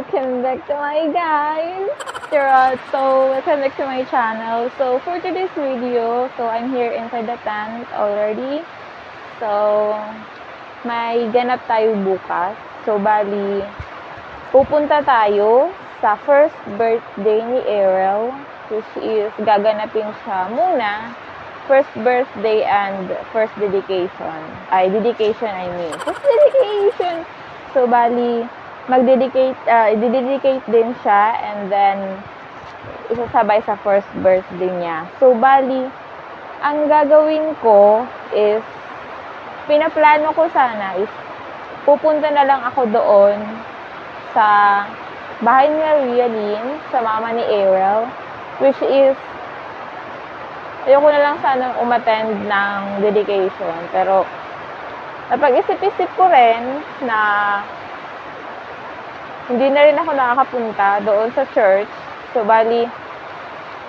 welcome back to my guys. Welcome back to my channel. So for today's video, I'm here inside the tent already. So may ganap tayo bukas. So bali pupunta tayo sa first birthday ni Ariel, which is gaganapin siya muna. First birthday and first dedication. Dedication I mean. First dedication. So bali i-dedicate din siya and then isasabay sa first birthday niya. So bali ang gagawin ko is pinaplano ko sana is pupunta na lang ako doon sa bahay ni Rialyn, sa mama ni Ariel, which is ayoko na lang sanang umattend ng dedication. Pero napag-isip-isip ko rin na hindi na rin ako nakakapunta doon sa church. So bali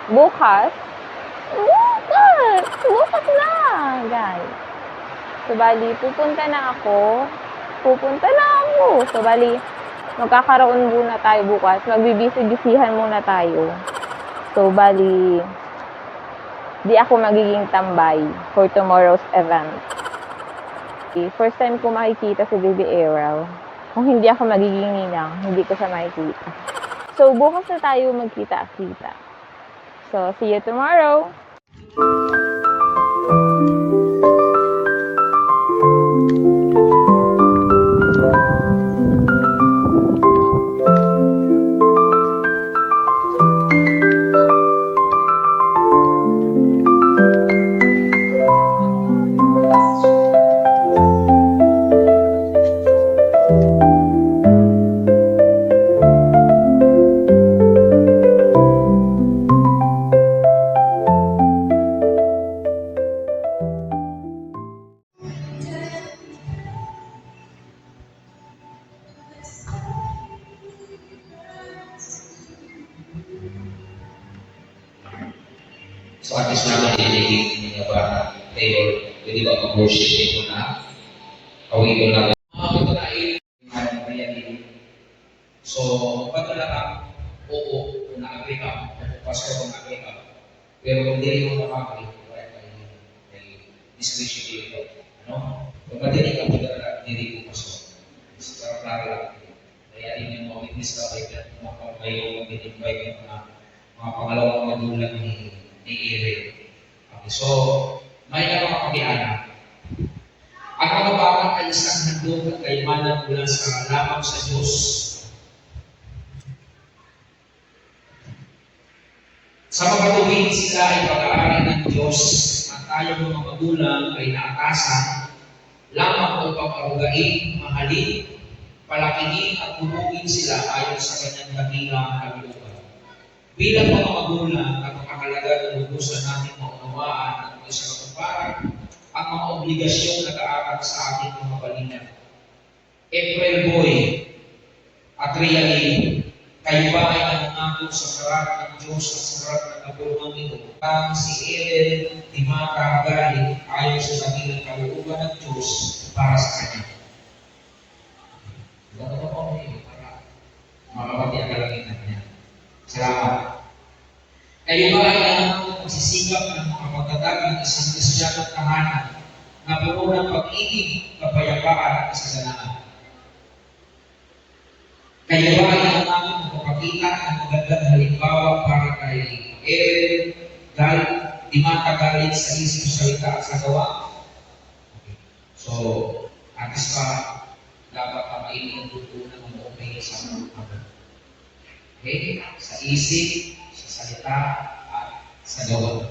bukas na guys. So bali pupunta na ako. So bali magkakaroon muna tayo bukas. Magbibisi-bisihan muna tayo. So bali di ako magiging tambay for tomorrow's event. First time ko makikita si Baby Ariel. Kung hindi ako magiging ninang, hindi ko siya makikita. So bukas na tayo magkita-kita. So see you tomorrow! So at least naman dinigit niya ba tayo, pwede ba mag-worship ito na? Awin ko na. Ito na ay so, ba't wala ka? Oo, kung na-agree ka, pastor kung na-agree ka. Pero kung hindi mo nakakari, wala may discretion dito. Ano? Kung madinig ka, hindi ko pastor. Pero klaro lang. Kaya din yung mga witness ka, may mag-invite yung mga pangalawang magulang ni Ariel. Okay, so, may nakakakiana. Ang mga bata ay isang handog at kayamanan mula sa lamang sa Diyos. Sa mga tuwing sila ay pag-aari ng Diyos at tayo mga magulang ay naatasan lamang upang arugain, mahalin, palakingin at bumugin sila ayon sa kanyang dakilang kalooban. Bilang mga magulang at makakalaga ng lubusan natin maunawaan at mga isang katuparan ang mga obligasyong nag-aaral sa ating mga balina. April Boy at Rialyn, kayo ba ay nanangatog sa harap ng Diyos at sa harap ng nagulungan ito? Ang si Ellen Dimata Galit ayon sa dakilang kalooban ng Diyos para sa kanya. Ito po para makapati ang kalangitan niya. Salamat. Kayo ba ay nanangatog magsisikap ng mga pagtatag ng isang Kristiyanong tahanan na puno ng pag-ibig, kapayapaan at kasaganaan? Kayo ba ay nanangatog magpapakita ng magandang halimbawa para kay Ariel Galit, Dimata Galit sa isip, salita at sa gawa? Okay. So, atis pa, dapat pamainin ang tutunan ng maumay sa mga kapatid. Okay? Sa isip, sa salita, at sa gawa.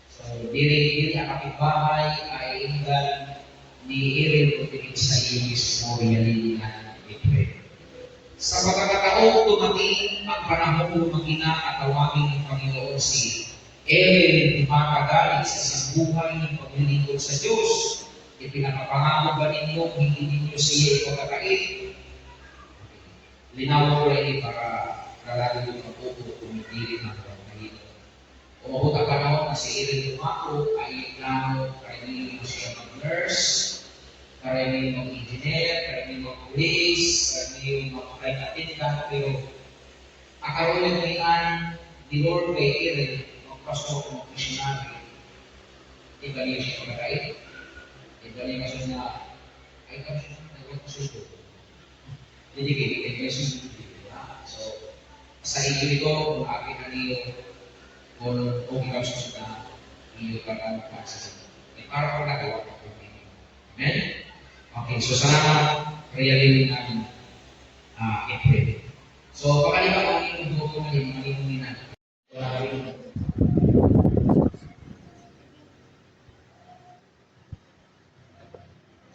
So, diri ang kapitbahay ay inggan ni Ariel kundi sa iyo mismo Rialyn at April. Sa pagkakataong dumating ang panahon magina at tawagin ng Panginoon si Ariel Dimata Galit sa isang buhay ng paglilingkod sa Diyos, ipinapapangako ba ninyo hindi ninyo siya ipagkakait? Linaw ko rin para kalagi yung magpupo kumitirin ng Panginoon. Umabot ang panahon na si Ariel Dimata ay plano kainin mo siya mag-nurse, karamihan ng engineer, karamihan ng police, karamihan ng flight attendant, pero akaroon yung tingnan di Lord kay Aaron, magpasok ng missionary. Iba niya siya pagkakait. Iba niya kasi na, ay kasi nagpapasuko. Hindi kayo kasi so, sa iyo ito, kung akin na niyo, kung ikaw sa na, iyo ka lang magpasok. Para pag nagawa ka po. Amen? Okay, so salamat, realin namin i-pray. So, pakalipa ko ang inyong buko na yung malimunin natin.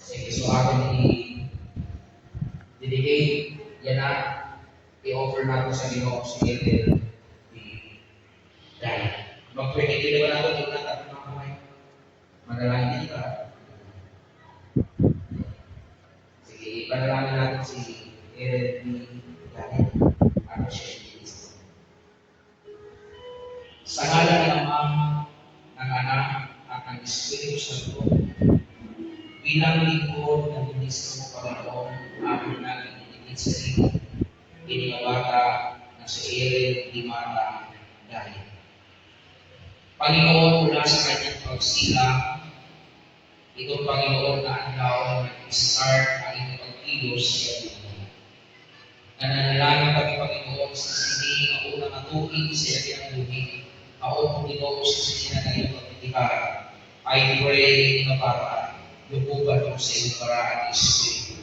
Sige, so atin i-dedicate yan na i-offer natin sa Ginoo si Ethel dahil mag-20 ba natin yung natin mga kamay? Manalangin ka. Sige, ipanalangin natin si Ethel dahil ano siya. Sa ngalan ng Ama, ng Anak, at ng Espiritu Santo, bilang lingkod ng ministro mo Panginoon, amin namin itinit sa iyo, iningawata na si Aaron di Mata dahil. Panginoon, mula sa kanyang pagsila, itong Panginoon na anlaw na nag-start ang inyong pagkilos sa iyo. Nananalangin kami, Panginoon, sa sini ang unang natuin sa iyong luhi. Ako, Panginoon, sa sini na iyong pagtitipara. I pray na para lubugan mo sa iyong paraan ng Espiritu.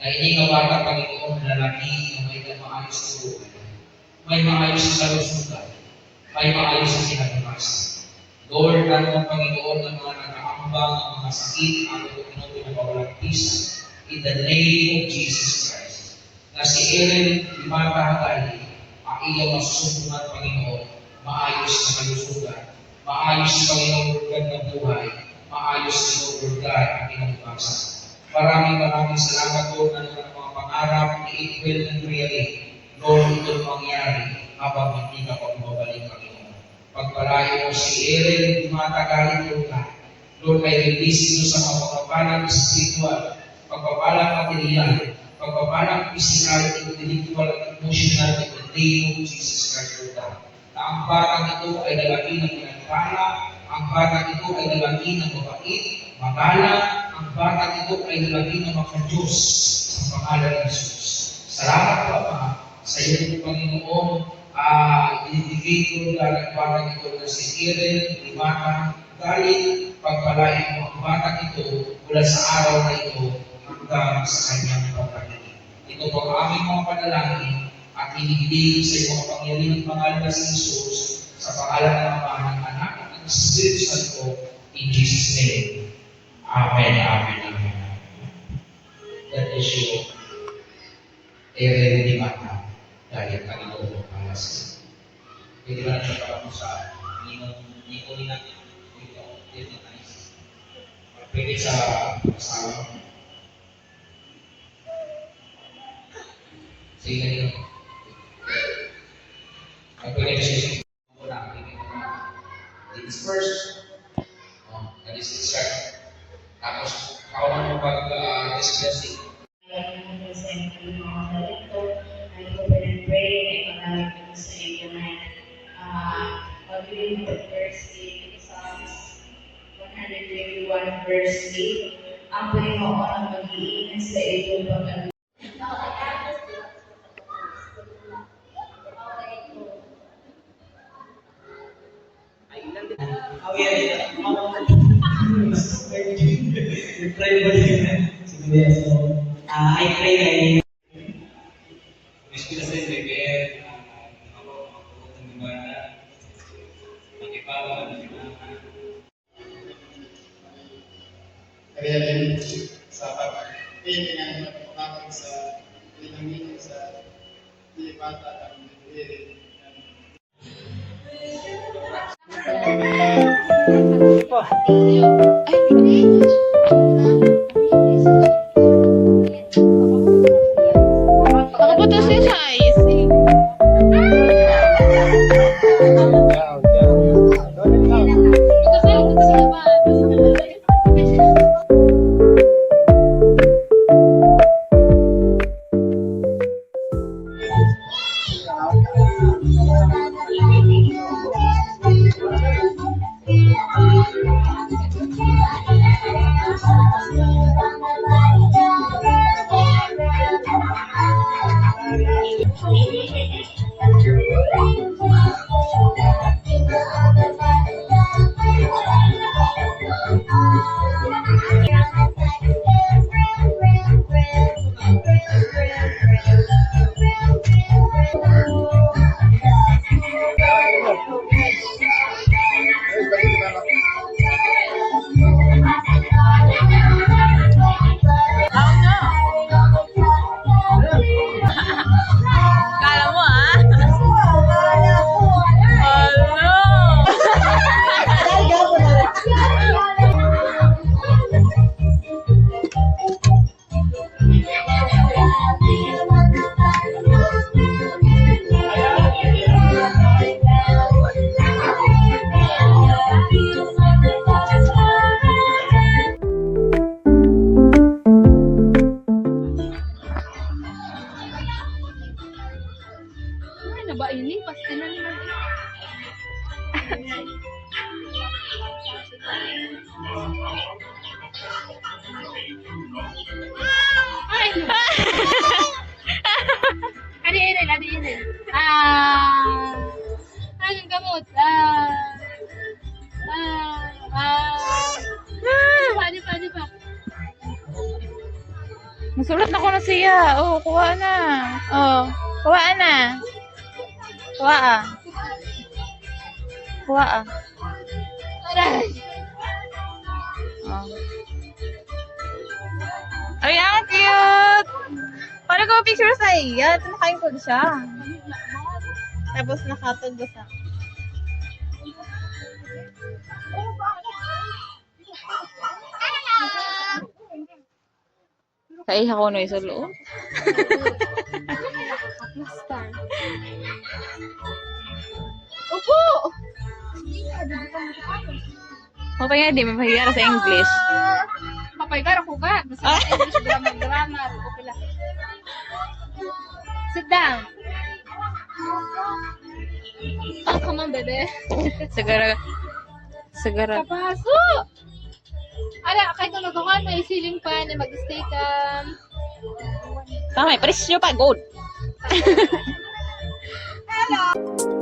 Na iningawata, Panginoon, na lalaki na may maayos sa buhay, may maayos sa kalusugan, may maayos sa kinabukasan. Lord, ang Panginoon ng mga nakaambang ng mga sakit, ang Panginoon pinabawalang peace, in the name of Jesus Christ. Na si Aaron, di matahagay, ang iyong masusunod, Panginoon, maayos na kalusugan, maayos, Panginoon, urgan ng buhay, maayos na urgan ang kinabukasan. Maraming salamat, Lord, na ng mga pangarap ni April and Really. Lord, ito'y mangyari habang hindi ka pagbabalik, Panginoon. Pagpalayo mo si Aaron, di matagalin, Lord, Lord, ay release ito sa mga pagpapalang spiritual, pagpapalang material, pagpapalang physical, intellectual, at emotional, in the name of Jesus Christ, Lord. Na ang batang ito ay lalaki ng pinagpala, ang batang ito ay lalaki ng mabait, magalang, ang batang ito ay lalaki ng makadiyos sa pangalan ng Jesus. Salamat po, Ama, sa iyo, Panginoon, i-dedicate ko dahil ang batang ito na si Aaron, Limata, dahil pagpalain mo ang batang ito mula sa araw na ito hanggang sa kanyang pagkakinig. Ito po ang aming mga panalangin at hinihiling sa iyong kapangyarihang pangalan na si Jesus sa pangalan ng Ama, ng Anak, at ng Espiritu Santo, in Jesus' name. Amen, amen, amen. God bless you. Aaron di Mata, dahil Panginoon ang pangalas. Pwede ba natin kapag sa ninong natin ito, nice. Pwede sa asawa. Sige nito. Pwede siya muna. Ladies first. Ladies first. Tapos, kawan mo pag-discussing. I hope and pray and sa inyo na pag-read the verse 8, Psalms 121 verse 8, ang Panginoon ang mag-iingat sa iyo pag I pray that Meski na sa BBM, ako, magpaputang di bata, magkipawa, magkipawa. Kaya din sa pag-ibig ng sa pinangin sa di bata ang bibili. Nakaputos siya sa IC. Kadiin. Anong gamot? Di pa. Nasulat na ko na siya. Oh, kuha na. Oh, kuha na. Kuha ah. Kuha ah. Aray! Oh. Ay, ang cute! Paano ko picture sa iya? Tumakain ko siya. Tapos nakatog sa. Kaiha ko na sa loob. Star. Opo! Okay nga, di mapahiya sa English. Mapaygar ako ba? Basta English grammar. Okay lang. Sit down. Oh, come on, bebe. Sagara. Kapaso! Ala, kahit kung nagawa, may ceiling fan, mag-stay ka. Tama, presyo pa, good. Hello!